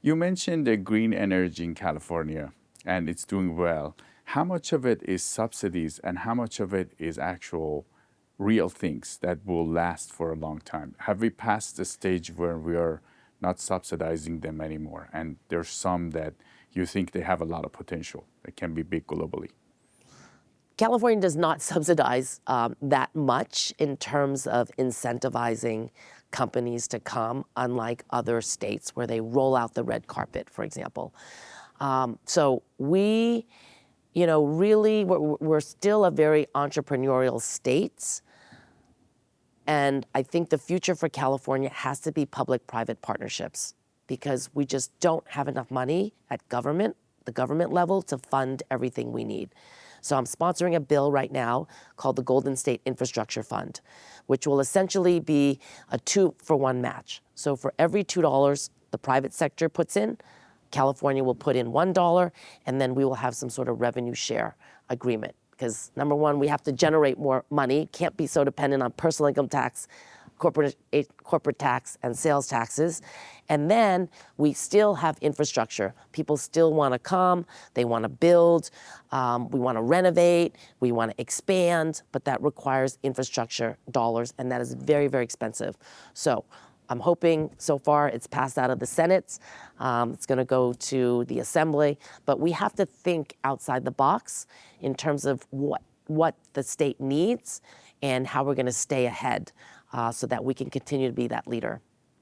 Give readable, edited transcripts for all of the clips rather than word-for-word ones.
You mentioned the green energy in California, and it's doing well. How much of it is subsidies, and how much of it is actual real things that will last for a long time? Have we passed the stage where we are not subsidizing them anymore, and there's some that you think they have a lot of potential that can be big globally? California does not subsidize that much in terms of incentivizing companies to come, unlike other states where they roll out the red carpet, for example. So we, really, we're still a very entrepreneurial state. And I think the future for California has to be public-private partnerships, because we just don't have enough money at the government level, to fund everything we need. So I'm sponsoring a bill right now called the Golden State Infrastructure Fund, which will essentially be a 2-for-1 match. So for every $2 the private sector puts in, California will put in $1, and then we will have some sort of revenue share agreement. Because number one, we have to generate more money, can't be so dependent on personal income tax, corporate tax, and sales taxes. And then we still have infrastructure. People still want to come, they want to build, we want to renovate, we want to expand, but that requires infrastructure dollars, and that is very, very expensive. So I'm hoping, so far it's passed out of the Senate, it's going to go to the Assembly, but we have to think outside the box in terms of what the state needs and how we're going to stay ahead, so that we can continue to be that leader.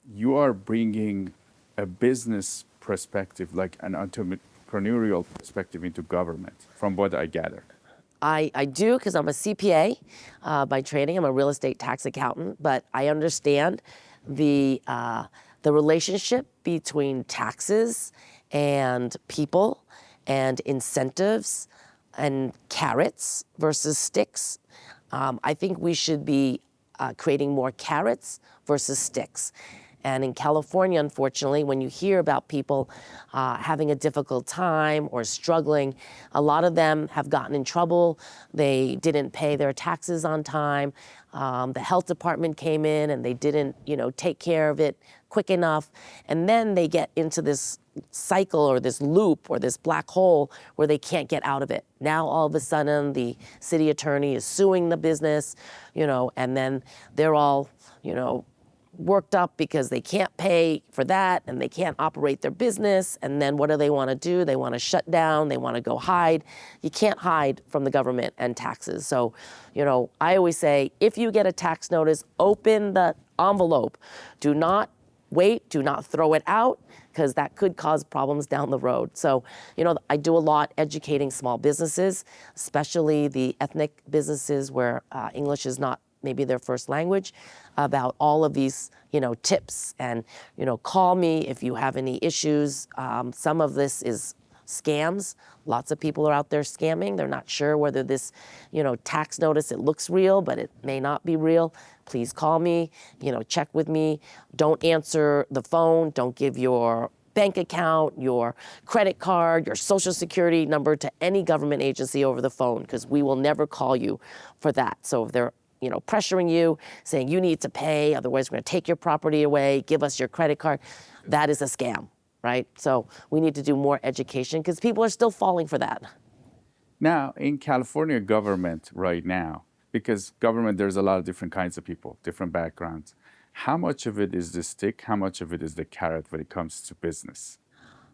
You are bringing a business perspective, like an entrepreneurial perspective, into government, from what I gather. I do, because I'm a CPA by training. I'm a real estate tax accountant, but I understand the relationship between taxes and people and incentives and carrots versus sticks. I think we should be creating more carrots versus sticks. And in California, unfortunately, when you hear about people having a difficult time or struggling, a lot of them have gotten in trouble. They didn't pay their taxes on time. The health department came in and they didn't, take care of it quick enough. And then they get into this cycle or this loop or this black hole where they can't get out of it. Now, all of a sudden, the city attorney is suing the business, and then they're all, worked up because they can't pay for that and they can't operate their business. And then what do they want to do? They want to shut down. They want to go hide. You can't hide from the government and taxes. So, I always say, if you get a tax notice, open the envelope. Do not wait. Do not throw it out, because that could cause problems down the road. So, I do a lot educating small businesses, especially the ethnic businesses where English is not maybe their first language, about all of these, tips. And, call me if you have any issues. Some of this is scams. Lots of people are out there scamming. They're not sure whether this, tax notice, it looks real, but it may not be real. Please call me, check with me. Don't answer the phone. Don't give your bank account, your credit card, your social security number to any government agency over the phone, because we will never call you for that. So if they're pressuring you, saying you need to pay, otherwise we're going to take your property away, give us your credit card, that is a scam, right? So we need to do more education, because people are still falling for that. Now, in California government right now, because government, there's a lot of different kinds of people, different backgrounds. How much of it is the stick? How much of it is the carrot when it comes to business?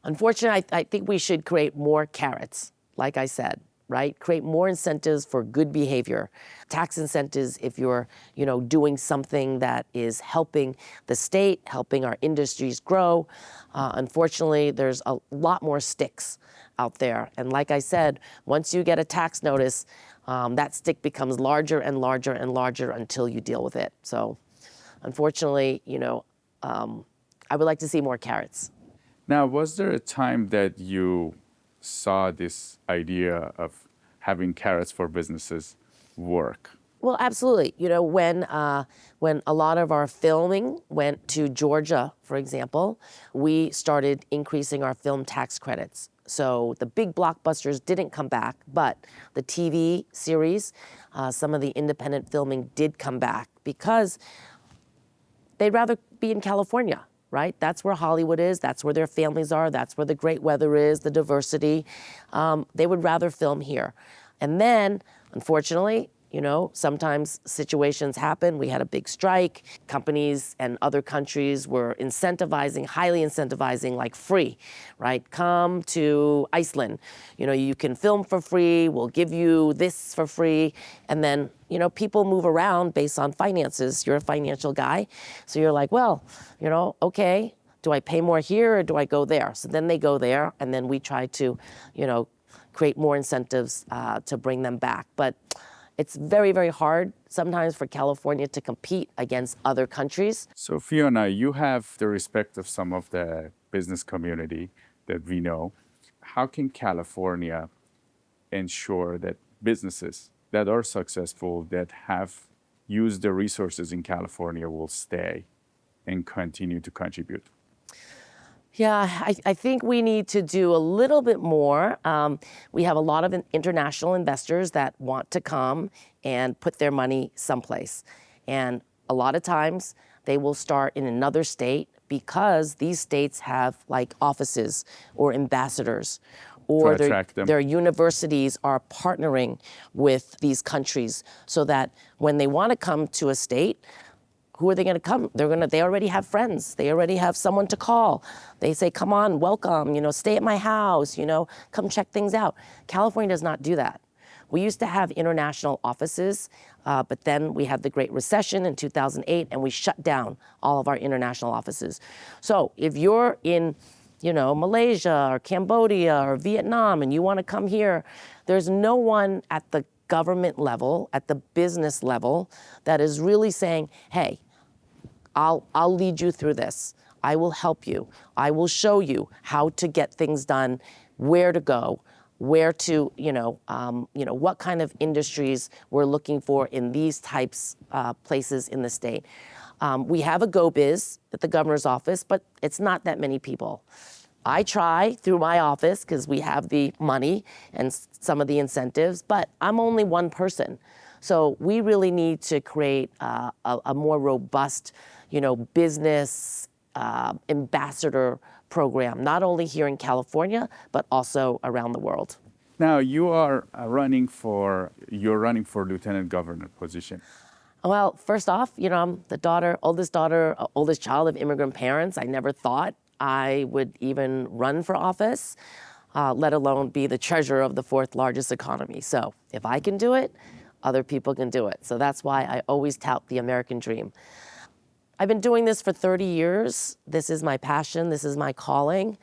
Unfortunately, I think we should create more carrots, like I said. Right? Create more incentives for good behavior. Tax incentives if you're, doing something that is helping the state, helping our industries grow. Unfortunately, there's a lot more sticks out there. And like I said, once you get a tax notice, that stick becomes larger and larger and larger until you deal with it. So unfortunately, I would like to see more carrots. Now, was there a time that you saw this idea of having carrots for businesses work? Well, absolutely. When a lot of our filming went to Georgia, for example, we started increasing our film tax credits. So the big blockbusters didn't come back, but the TV series, some of the independent filming did come back, because they'd rather be in California. right? That's where Hollywood is. That's where their families are. That's where the great weather is, the diversity. They would rather film here. And then, unfortunately, sometimes situations happen. We had a big strike. Companies and other countries were incentivizing, highly incentivizing, like free, right? Come to Iceland. You can film for free. We'll give you this for free. And then, people move around based on finances. You're a financial guy. So you're like, well, okay, do I pay more here or do I go there? So then they go there, and then we try to, create more incentives to bring them back. But it's very, very hard sometimes for California to compete against other countries. So Fiona, you have the respect of some of the business community that we know. How can California ensure that businesses that are successful, that have used the resources in California, will stay and continue to contribute? Yeah, I think we need to do a little bit more. We have a lot of international investors that want to come and put their money someplace. And a lot of times they will start in another state because these states have like offices or ambassadors, or their universities are partnering with these countries so that when they want to come to a state, who are they going to come? They already have friends. They already have someone to call. They say, come on, welcome, stay at my house, come check things out. California does not do that. We used to have international offices, but then we had the Great Recession in 2008, and we shut down all of our international offices. So if you're in, Malaysia or Cambodia or Vietnam and you want to come here, there's no one at the government level, at the business level, that is really saying, hey, I'll lead you through this. I will help you. I will show you how to get things done, where to go, where to, what kind of industries we're looking for in these types places in the state. We have a GoBiz at the governor's office, but it's not that many people. I try through my office because we have the money and some of the incentives, but I'm only one person. So we really need to create a more robust, business ambassador program, not only here in California, but also around the world. Now you are running for lieutenant governor position. Well, first off, I'm the oldest child of immigrant parents. I never thought I would even run for office, let alone be the treasurer of the fourth largest economy. So if I can do it, other people can do it. So that's why I always tout the American dream. I've been doing this for 30 years. This is my passion. This is my calling.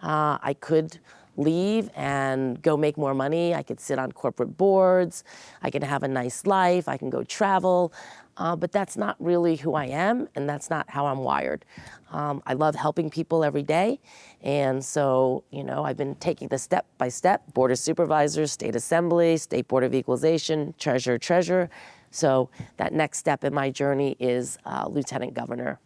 I could leave and go make more money. I could sit on corporate boards. I can have a nice life. I can go travel. But that's not really who I am, and that's not how I'm wired. I love helping people every day. And so, I've been taking the step by step, board of supervisors, state assembly, state board of equalization, treasurer. So that next step in my journey is lieutenant governor.